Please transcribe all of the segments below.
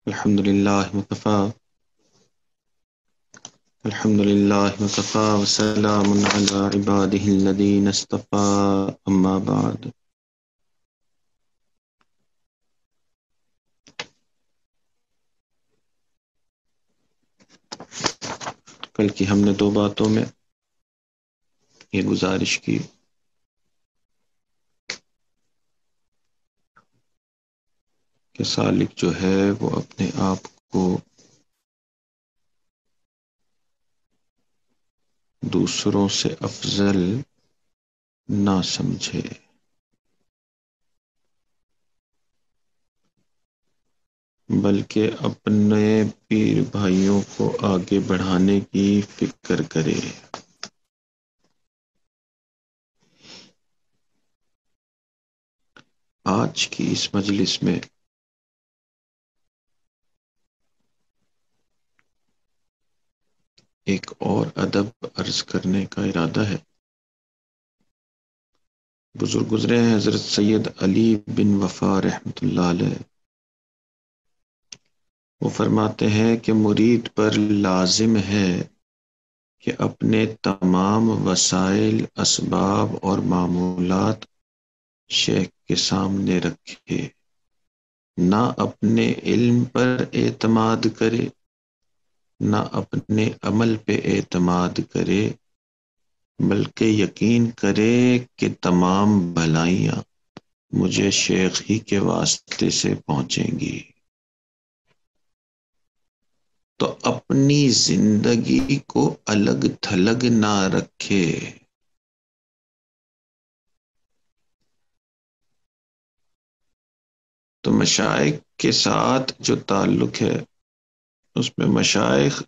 الحمد لله وكفى الحمد لله وكفى وسلام على عباده الذين اصطفى أما بعد. کل کی ہم نے 2 باتوں میں یہ گزارش کی کہ سالک جو ہے وہ اپنے آپ کو دوسروں سے افضل نہ سمجھے، بلکہ اپنے پیر بھائیوں کو آگے بڑھانے کی فکر کرے۔ آج کی اس مجلس میں ایک اور ادب عرض کرنے کا ارادہ ہے۔ بزرگ گزرے ہیں حضرت سید علی بن وفا رحمۃ اللہ علیہ، وہ فرماتے ہیں کہ مرید پر لازم ہے کہ اپنے تمام وسائل، اسباب اور معمولات شیخ کے سامنے رکھے، نہ اپنے علم پر اعتماد کرے، نہ اپنے عمل پہ اعتماد کرے، بلکہ یقین کرے کہ تمام بھلائیاں مجھے شیخ ہی کے واسطے سے پہنچیں گی۔ تو اپنی زندگی کو الگ تھلگ نہ رکھے۔ تو مشائخ کے ساتھ جو تعلق ہے اس میں مشائخ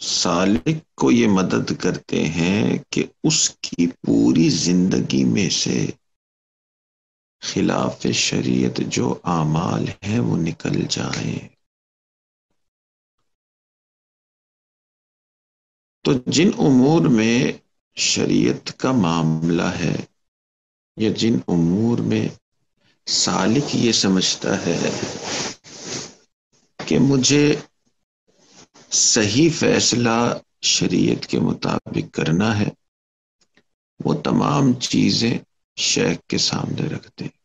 سالک کو یہ مدد کرتے ہیں کہ اس کی پوری زندگی میں سے خلاف شریعت جو اعمال ہیں وہ نکل جائیں۔ تو جن امور میں شریعت کا معاملہ ہے یا جن امور میں سالک یہ سمجھتا ہے کہ مجھے صحیح فیصلہ شریعت کے مطابق کرنا ہے، وہ تمام چیزیں شیخ کے سامنے رکھتے ہیں۔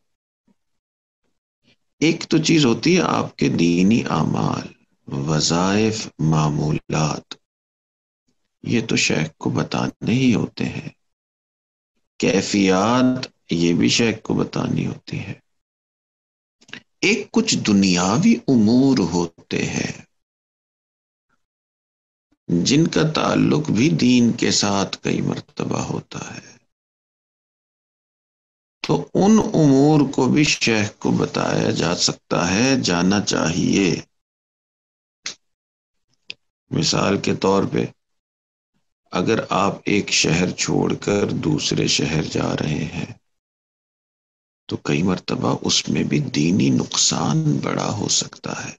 ایک تو چیز ہوتی ہے آپ کے دینی اعمال، وظائف، معمولات، یہ تو شیخ کو بتانے ہی ہوتے ہیں۔ کیفیات یہ بھی شیخ کو بتانی ہوتی ہے۔ ایک کچھ دنیاوی امور ہوتے ہیں جن کا تعلق بھی دین کے ساتھ کئی مرتبہ ہوتا ہے، تو ان امور کو بھی شیخ کو بتایا جا سکتا ہے، جانا چاہیے۔ مثال کے طور پہ اگر آپ ایک شہر چھوڑ کر دوسرے شہر جا رہے ہیں تو کئی مرتبہ اس میں بھی دینی نقصان بڑا ہو سکتا ہے۔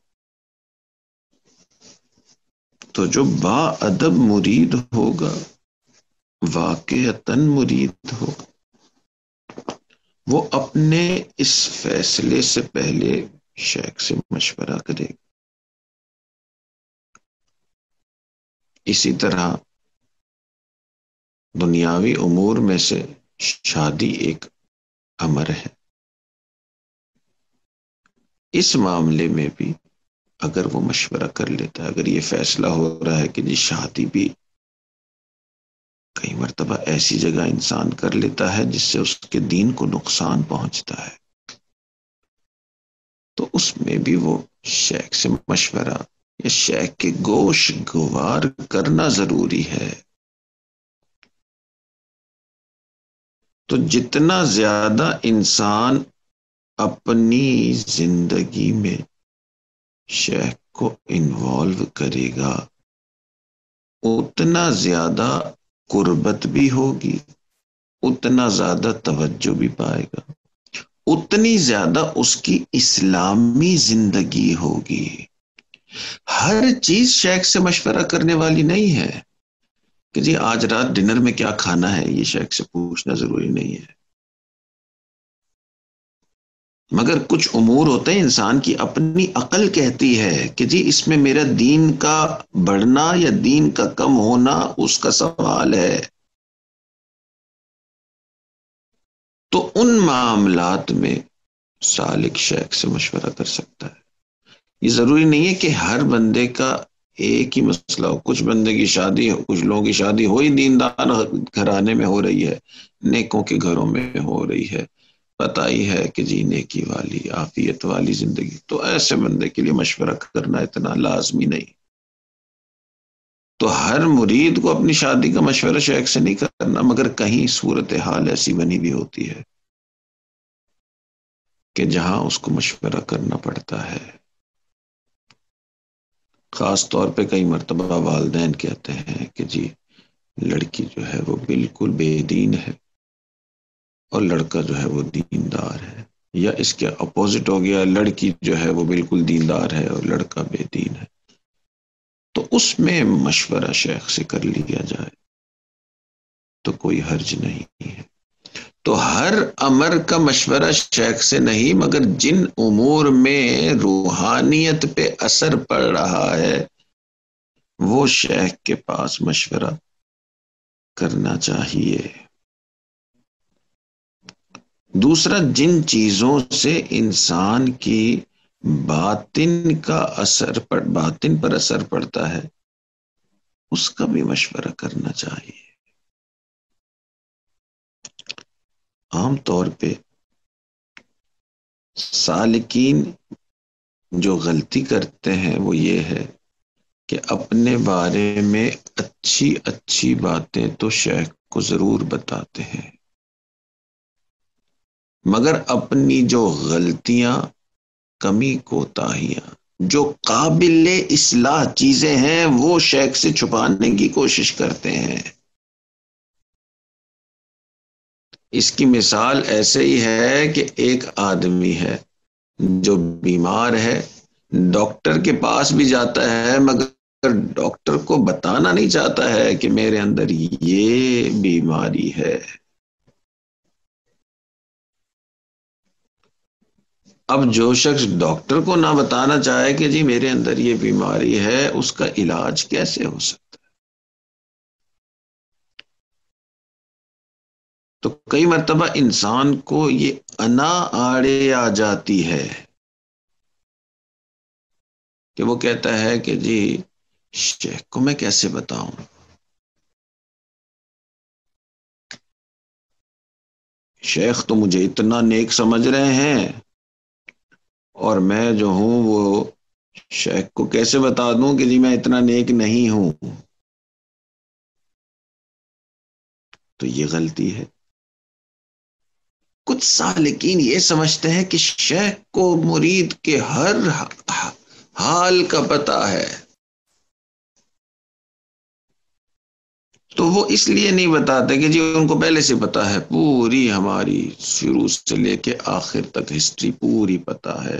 تو جو با ادب مرید ہوگا، واقعتاً مرید ہوگا، وہ اپنے اس فیصلے سے پہلے شیخ سے مشورہ کرے گا۔ اسی طرح دنیاوی امور میں سے شادی ایک امر ہے، اس معاملے میں بھی اگر وہ مشورہ کر لیتا ہے، اگر یہ فیصلہ ہو رہا ہے کہ جی شادی بھی کئی مرتبہ ایسی جگہ انسان کر لیتا ہے جس سے اس کے دین کو نقصان پہنچتا ہے، تو اس میں بھی وہ شیخ سے مشورہ یا شیخ کے گوش گوار کرنا ضروری ہے۔ تو جتنا زیادہ انسان اپنی زندگی میں شیخ کو انوالو کرے گا، اتنا زیادہ قربت بھی ہوگی، اتنا زیادہ توجہ بھی پائے گا، اتنی زیادہ اس کی اسلامی زندگی ہوگی۔ ہر چیز شیخ سے مشورہ کرنے والی نہیں ہے کہ جی آج رات ڈنر میں کیا کھانا ہے، یہ شیخ سے پوچھنا ضروری نہیں ہے۔ مگر کچھ امور ہوتے ہیں انسان کی اپنی عقل کہتی ہے کہ جی اس میں میرا دین کا بڑھنا یا دین کا کم ہونا اس کا سوال ہے، تو ان معاملات میں سالک شیخ سے مشورہ کر سکتا ہے۔ یہ ضروری نہیں ہے کہ ہر بندے کا ایک ہی مسئلہ ہو، کچھ بندے کی شادی ہو، کچھ لوگوں کی شادی ہو ہی دیندار گھرانے میں ہو رہی ہے، نیکوں کے گھروں میں ہو رہی ہے، پتہ ہی ہے کہ جی نیکی والی عافیت والی زندگی، تو ایسے بندے کے لیے مشورہ کرنا اتنا لازمی نہیں۔ تو ہر مرید کو اپنی شادی کا مشورہ شیخ سے نہیں کرنا، مگر کہیں صورتحال ایسی بنی بھی ہوتی ہے کہ جہاں اس کو مشورہ کرنا پڑتا ہے۔ خاص طور پہ کئی مرتبہ والدین کہتے ہیں کہ جی لڑکی جو ہے وہ بالکل بے دین ہے اور لڑکا جو ہے وہ دیندار ہے، یا اس کے اپوزٹ ہو گیا، لڑکی جو ہے وہ بالکل دیندار ہے اور لڑکا بے دین ہے، تو اس میں مشورہ شیخ سے کر لیا جائے تو کوئی حرج نہیں ہے۔ تو ہر امر کا مشورہ شیخ سے نہیں، مگر جن امور میں روحانیت پہ اثر پڑ رہا ہے وہ شیخ کے پاس مشورہ کرنا چاہیے۔ دوسرا، جن چیزوں سے انسان کی باطن پر اثر پڑتا ہے اس کا بھی مشورہ کرنا چاہیے۔ عام طور پہ سالکین جو غلطی کرتے ہیں وہ یہ ہے کہ اپنے بارے میں اچھی اچھی باتیں تو شیخ کو ضرور بتاتے ہیں، مگر اپنی جو غلطیاں، کمی کوتاہیاں، جو قابل اصلاح چیزیں ہیں وہ شیخ سے چھپانے کی کوشش کرتے ہیں۔ اس کی مثال ایسے ہی ہے کہ ایک آدمی ہے جو بیمار ہے، ڈاکٹر کے پاس بھی جاتا ہے مگر ڈاکٹر کو بتانا نہیں چاہتا ہے کہ میرے اندر یہ بیماری ہے۔ اب جو شخص ڈاکٹر کو نہ بتانا چاہے کہ جی میرے اندر یہ بیماری ہے، اس کا علاج کیسے ہو سکتا؟ تو کئی مرتبہ انسان کو یہ انا آڑے آ جاتی ہے کہ وہ کہتا ہے کہ جی شیخ کو میں کیسے بتاؤں، شیخ تو مجھے اتنا نیک سمجھ رہے ہیں اور میں جو ہوں وہ شیخ کو کیسے بتا دوں کہ جی میں اتنا نیک نہیں ہوں۔ تو یہ غلطی ہے۔ کچھ سالکین یہ سمجھتے ہیں کہ شیخ کو مرید کے ہر حال کا پتہ ہے، تو وہ اس لیے نہیں بتاتے کہ جی ان کو پہلے سے پتا ہے، پوری ہماری شروع سے لے کے آخر تک ہسٹری پوری پتا ہے۔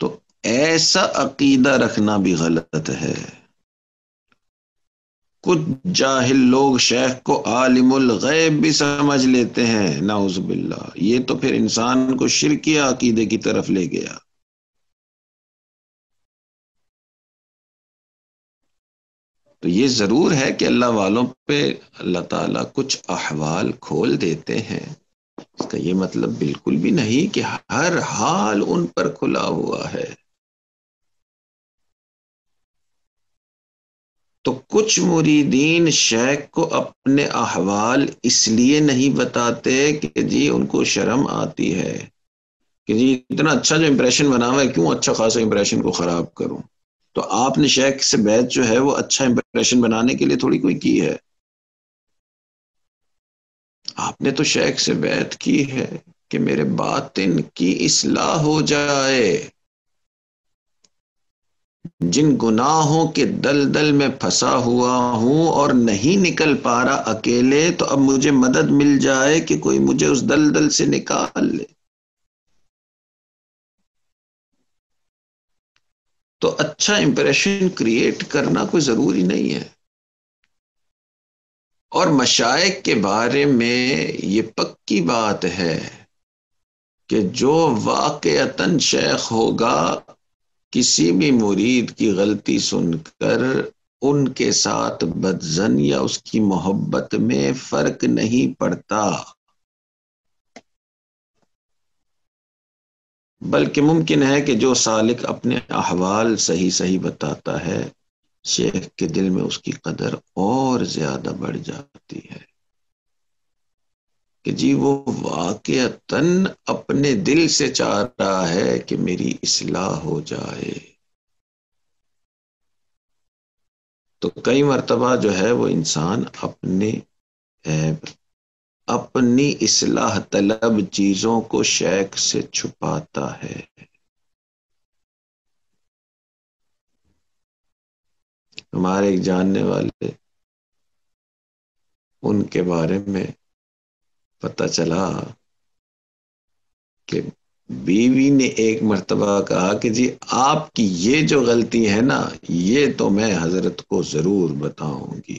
تو ایسا عقیدہ رکھنا بھی غلط ہے۔ کچھ جاہل لوگ شیخ کو عالم الغیب بھی سمجھ لیتے ہیں، نعوذ باللہ، یہ تو پھر انسان کو شرکیہ عقیدے کی طرف لے گیا۔ تو یہ ضرور ہے کہ اللہ والوں پہ اللہ تعالیٰ کچھ احوال کھول دیتے ہیں، اس کا یہ مطلب بالکل بھی نہیں کہ ہر حال ان پر کھلا ہوا ہے۔ تو کچھ مریدین شیخ کو اپنے احوال اس لیے نہیں بتاتے کہ جی ان کو شرم آتی ہے کہ جی اتنا اچھا جو امپریشن بنا ہوا ہے کیوں اچھا خاصا امپریشن کو خراب کروں۔ تو آپ نے شیخ سے بیعت جو ہے وہ اچھا امپریشن بنانے کے لیے تھوڑی کوئی کی ہے، آپ نے تو شیخ سے بیعت کی ہے کہ میرے باطن کی اصلاح ہو جائے، جن گناہوں کے دلدل میں پھنسا ہوا ہوں اور نہیں نکل پا رہا اکیلے، تو اب مجھے مدد مل جائے کہ کوئی مجھے اس دلدل سے نکال لے۔ تو اچھا امپریشن کریٹ کرنا کوئی ضروری نہیں ہے، اور مشائخ کے بارے میں یہ پکی بات ہے کہ جو واقعتاً شیخ ہوگا، کسی بھی مرید کی غلطی سن کر ان کے ساتھ بدظن یا اس کی محبت میں فرق نہیں پڑتا، بلکہ ممکن ہے کہ جو سالک اپنے احوال صحیح صحیح بتاتا ہے، شیخ کے دل میں اس کی قدر اور زیادہ بڑھ جاتی ہے کہ جی وہ واقعتاً اپنے دل سے چاہ رہا ہے کہ میری اصلاح ہو جائے۔ تو کئی مرتبہ جو ہے وہ انسان اپنے عیب، اپنی اصلاح طلب چیزوں کو شیخ سے چھپاتا ہے۔ ہمارے ایک جاننے والے، ان کے بارے میں پتہ چلا کہ بیوی نے ایک مرتبہ کہا کہ جی آپ کی یہ جو غلطی ہے نا، یہ تو میں حضرت کو ضرور بتاؤں گی۔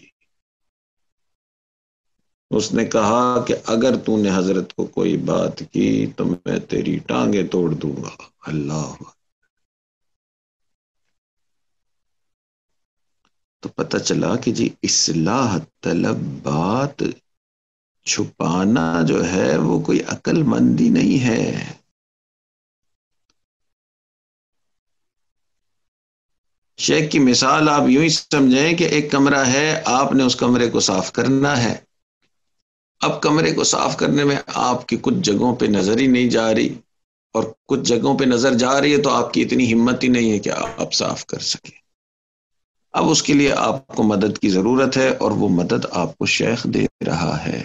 اس نے کہا کہ اگر تو نے حضرت کو کوئی بات کی تو میں تیری ٹانگیں توڑ دوں گا۔ اللہ! تو پتہ چلا کہ جی اصلاح طلب بات چھپانا جو ہے وہ کوئی عقل مندی نہیں ہے۔ شیخ کی مثال آپ یوں ہی سمجھیں کہ ایک کمرہ ہے، آپ نے اس کمرے کو صاف کرنا ہے۔ اب کمرے کو صاف کرنے میں آپ کی کچھ جگہوں پہ نظر ہی نہیں جا رہی، اور کچھ جگہوں پہ نظر جا رہی ہے تو آپ کی اتنی ہمت ہی نہیں ہے کہ آپ صاف کر سکیں۔ اب اس کے لیے آپ کو مدد کی ضرورت ہے، اور وہ مدد آپ کو شیخ دے رہا ہے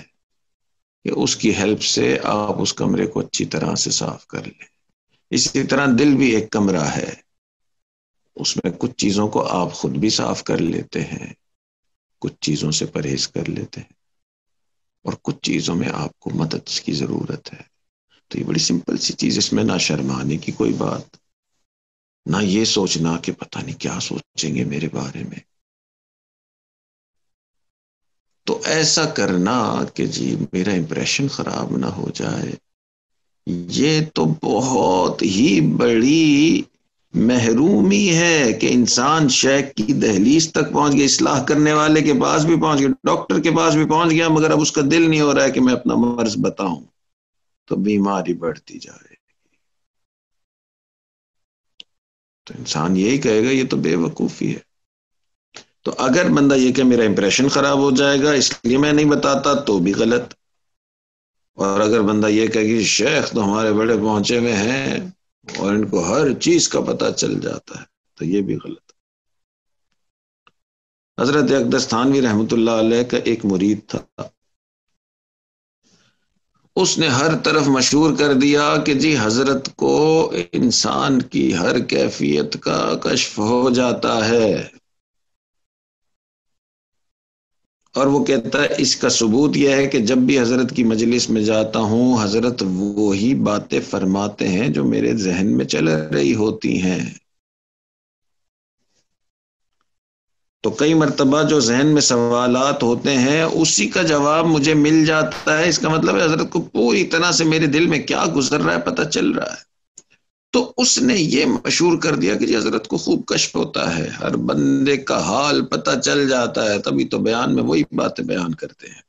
کہ اس کی ہیلپ سے آپ اس کمرے کو اچھی طرح سے صاف کر لیں۔ اسی طرح دل بھی ایک کمرہ ہے، اس میں کچھ چیزوں کو آپ خود بھی صاف کر لیتے ہیں، کچھ چیزوں سے پرہیز کر لیتے ہیں، اور کچھ چیزوں میں آپ کو مدد کی ضرورت ہے۔ تو یہ بڑی سمپل سی چیز، اس میں نہ شرمانے کی کوئی بات، نہ یہ سوچنا کہ پتہ نہیں کیا سوچیں گے میرے بارے میں۔ تو ایسا کرنا کہ جی میرا امپریشن خراب نہ ہو جائے، یہ تو بہت ہی بڑی محرومی ہے کہ انسان شیخ کی دہلیز تک پہنچ گیا، اصلاح کرنے والے کے پاس بھی پہنچ گیا، ڈاکٹر کے پاس بھی پہنچ گیا، مگر اب اس کا دل نہیں ہو رہا ہے کہ میں اپنا مرض بتاؤں، تو بیماری بڑھتی جائے۔ تو انسان یہی کہے گا یہ تو بے وقوفی ہے۔ تو اگر بندہ یہ کہ میرا امپریشن خراب ہو جائے گا اس لیے میں نہیں بتاتا، تو بھی غلط۔ اور اگر بندہ یہ کہے کہ شیخ تو ہمارے بڑے پہنچے ہوئے ہیں اور ان کو ہر چیز کا پتہ چل جاتا ہے، تو یہ بھی غلط۔ حضرت اقدس تھانوی رحمۃ اللہ علیہ کا ایک مرید تھا، اس نے ہر طرف مشہور کر دیا کہ جی حضرت کو انسان کی ہر کیفیت کا کشف ہو جاتا ہے، اور وہ کہتا ہے اس کا ثبوت یہ ہے کہ جب بھی حضرت کی مجلس میں جاتا ہوں، حضرت وہی باتیں فرماتے ہیں جو میرے ذہن میں چل رہی ہوتی ہیں۔ تو کئی مرتبہ جو ذہن میں سوالات ہوتے ہیں اسی کا جواب مجھے مل جاتا ہے، اس کا مطلب ہے حضرت کو پوری طرح سے میرے دل میں کیا گزر رہا ہے پتہ چل رہا ہے۔ تو اس نے یہ مشہور کر دیا کہ جی حضرت کو خوب کشف ہوتا ہے، ہر بندے کا حال پتہ چل جاتا ہے، تبھی تو بیان میں وہی باتیں بیان کرتے ہیں۔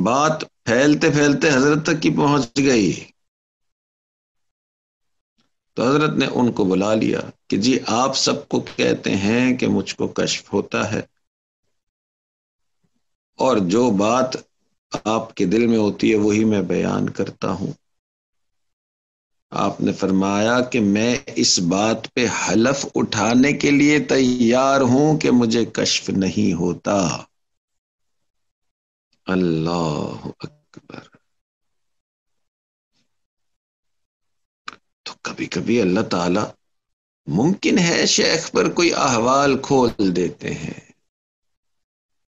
بات پھیلتے پھیلتے حضرت تک کی پہنچ گئی، تو حضرت نے ان کو بلا لیا کہ جی آپ سب کو کہتے ہیں کہ مجھ کو کشف ہوتا ہے، اور جو بات آپ کے دل میں ہوتی ہے وہی میں بیان کرتا ہوں۔ آپ نے فرمایا کہ میں اس بات پہ حلف اٹھانے کے لیے تیار ہوں کہ مجھے کشف نہیں ہوتا۔ اللہ اکبر! تو کبھی کبھی اللہ تعالی ممکن ہے شیخ پر کوئی احوال کھول دیتے ہیں،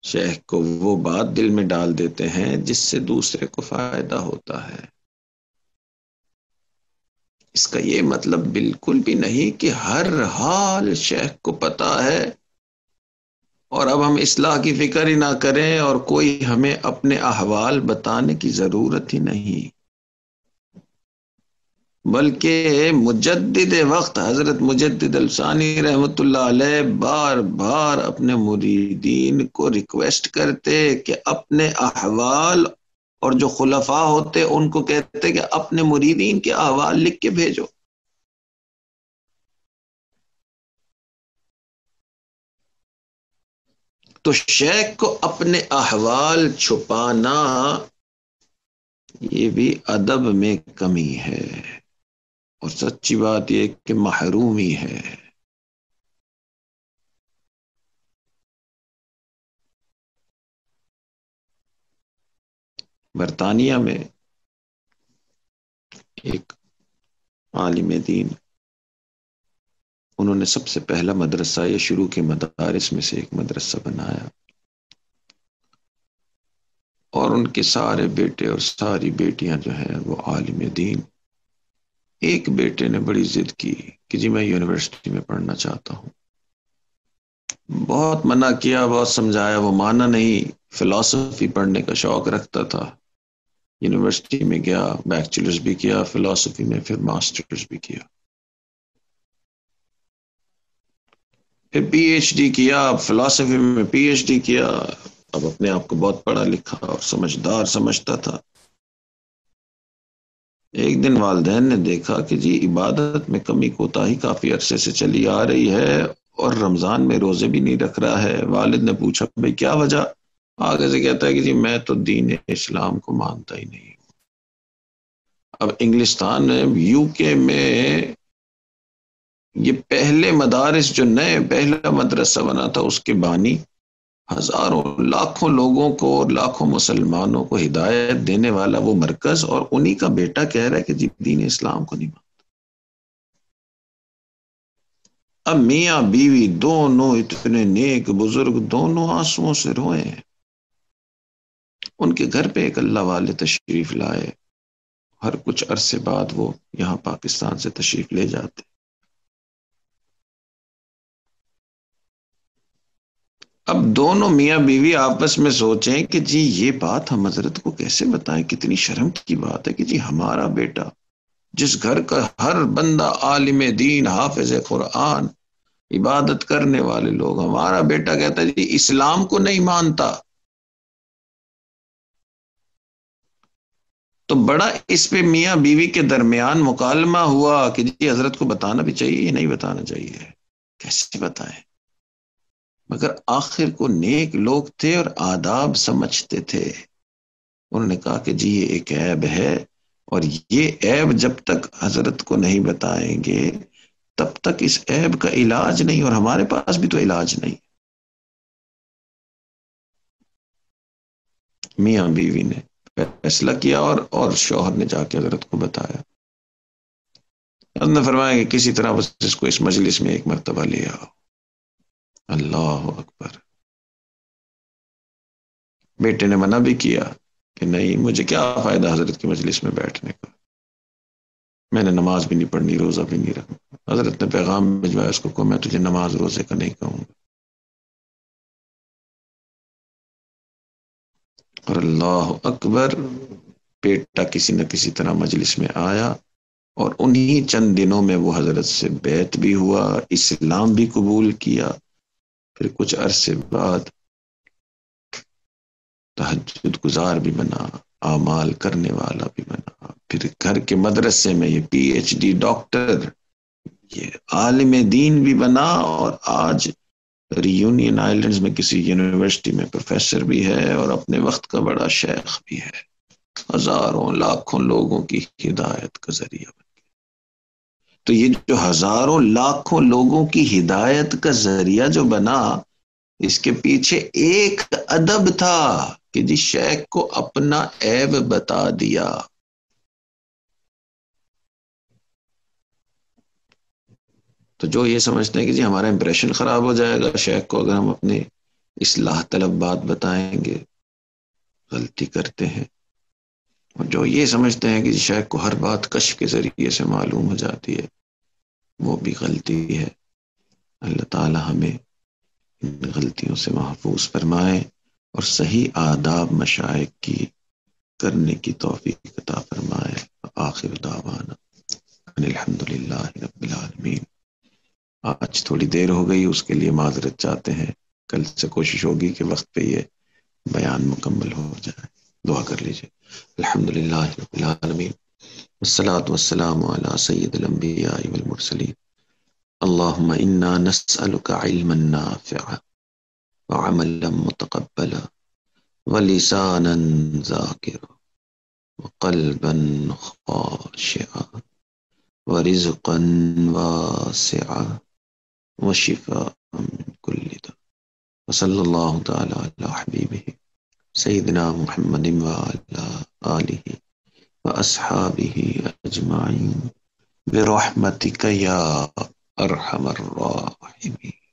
شیخ کو وہ بات دل میں ڈال دیتے ہیں جس سے دوسرے کو فائدہ ہوتا ہے۔ اس کا یہ مطلب بالکل بھی نہیں کہ ہر حال شیخ کو پتا ہے اور اب ہم اصلاح کی فکر ہی نہ کریں اور کوئی ہمیں اپنے احوال بتانے کی ضرورت ہی نہیں، بلکہ مجدد وقت حضرت مجدد الثانی رحمۃ اللہ علیہ بار بار اپنے مریدین کو ریکویسٹ کرتے کہ اپنے احوال، اور جو خلفاء ہوتے ان کو کہتے کہ اپنے مریدین کے احوال لکھ کے بھیجو۔ تو شیخ کو اپنے احوال چھپانا یہ بھی ادب میں کمی ہے، اور سچی بات یہ کہ محرومی ہے۔ برطانیہ میں ایک عالم دین، انہوں نے سب سے پہلا مدرسہ یا شروع کے مدارس میں سے ایک مدرسہ بنایا، اور ان کے سارے بیٹے اور ساری بیٹیاں جو ہیں وہ عالم دین۔ ایک بیٹے نے بڑی ضد کی کہ جی میں یونیورسٹی میں پڑھنا چاہتا ہوں، بہت منع کیا، بہت سمجھایا، وہ مانا نہیں، فلسفی پڑھنے کا شوق رکھتا تھا۔ یونیورسٹی میں گیا، بیچلرز بھی کیا فلسفی میں، پھر ماسٹرز بھی کیا، پھر پی ایچ ڈی کیا، فلسفی میں پی ایچ ڈی کیا۔ اب اپنے آپ کو بہت پڑھا لکھا اور سمجھدار سمجھتا تھا۔ ایک دن والدین نے دیکھا کہ جی عبادت میں کمی کوتاہی کافی عرصے سے چلی آ رہی ہے، اور رمضان میں روزے بھی نہیں رکھ رہا ہے۔ والد نے پوچھا بھئی کیا وجہ؟ آگے سے کہتا ہے کہ جی میں تو دین اسلام کو مانتا ہی نہیں۔ اب انگلستان میں، یو کے میں، یہ پہلے مدارس جو نئے پہلا مدرسہ بنا تھا، اس کے بانی ہزاروں لاکھوں لوگوں کو اور لاکھوں مسلمانوں کو ہدایت دینے والا وہ مرکز، اور انہی کا بیٹا کہہ رہا ہے کہ جی دین اسلام کو نہیں مانتا۔ اب میاں بیوی دونوں اتنے نیک بزرگ، دونوں آنسوؤں سے روئے ہیں۔ ان کے گھر پہ ایک اللہ والے تشریف لائے، ہر کچھ عرصے بعد وہ یہاں پاکستان سے تشریف لے جاتے۔ اب دونوں میاں بیوی آپس میں سوچیں کہ جی یہ بات ہم حضرت کو کیسے بتائیں، کتنی شرم کی بات ہے کہ جی ہمارا بیٹا، جس گھر کا ہر بندہ عالم دین، حافظ قرآن، عبادت کرنے والے لوگ، ہمارا بیٹا کہتا ہے جی اسلام کو نہیں مانتا۔ تو بڑا اس پہ میاں بیوی کے درمیان مکالمہ ہوا کہ جی حضرت کو بتانا بھی چاہیے یا نہیں بتانا چاہیے، کیسے بتائیں؟ مگر آخر کو نیک لوگ تھے اور آداب سمجھتے تھے، انہوں نے کہا کہ جی یہ ایک عیب ہے، اور یہ عیب جب تک حضرت کو نہیں بتائیں گے تب تک اس عیب کا علاج نہیں، اور ہمارے پاس بھی تو علاج نہیں۔ میاں بیوی نے فیصلہ کیا، اور شوہر نے جا کے حضرت کو بتایا۔ حضرت نے فرمایا کہ کسی طرح بس اس کو اس مجلس میں ایک مرتبہ لے آؤ۔ اللہ اکبر! بیٹے نے منع بھی کیا کہ نہیں، مجھے کیا فائدہ حضرت کی مجلس میں بیٹھنے کا، میں نے نماز بھی نہیں پڑھنی، روزہ بھی نہیں رکھنا۔ حضرت نے پیغام بھجوایا اس کو، میں تجھے نماز روزے کا نہیں کہوں گا۔ اور اللہ اکبر، بیٹا کسی نہ کسی طرح مجلس میں آیا، اور انہی چند دنوں میں وہ حضرت سے بیعت بھی ہوا، اسلام بھی قبول کیا۔ پھر کچھ عرصے بعد تہجد گزار بھی بنا، اعمال کرنے والا بھی بنا، پھر گھر کے مدرسے میں یہ پی ایچ ڈی ڈاکٹر، یہ عالم دین بھی بنا، اور آج ریونین آئلینڈز میں کسی یونیورسٹی میں پروفیسر بھی ہے، اور اپنے وقت کا بڑا شیخ بھی ہے، ہزاروں لاکھوں لوگوں کی ہدایت کا ذریعہ بنا۔ تو یہ جو ہزاروں لاکھوں لوگوں کی ہدایت کا ذریعہ جو بنا، اس کے پیچھے ایک ادب تھا کہ جی شیخ کو اپنا عیب بتا دیا۔ تو جو یہ سمجھتے ہیں کہ جی ہمارا امپریشن خراب ہو جائے گا شیخ کو اگر ہم اپنے اصلاح طلب بات بتائیں گے، غلطی کرتے ہیں۔ اور جو یہ سمجھتے ہیں کہ جی شیخ کو ہر بات کشف کے ذریعے سے معلوم ہو جاتی ہے، وہ بھی غلطی ہے۔ اللہ تعالی ہمیں ان غلطیوں سے محفوظ فرمائے اور صحیح آداب مشائخ کی کرنے کی توفیق عطا فرمائے. آخر دعوانا ان الحمدللہ رب العالمین. آج تھوڑی دیر ہو گئی، اس کے لیے معذرت چاہتے ہیں. کل سے کوشش ہوگی کہ وقت پہ یہ بیان مکمل ہو جائے. دعا کر لیجیے. الحمدللہ رب العالمین والصلاة والسلام علی سید الانبیاء والمرسلین. اللہم انا نسألک علما نافعا وعملا متقبلا ولسانا ذاکرا وقلبا خاشعا ورزقا واسعا وشفاء من كل داء. وصلی اللہ تعالی علی حبیبہ سیدنا محمد وعلی آلہ واصحابہ اجمعین برحمتک یا ارحم الراحمین.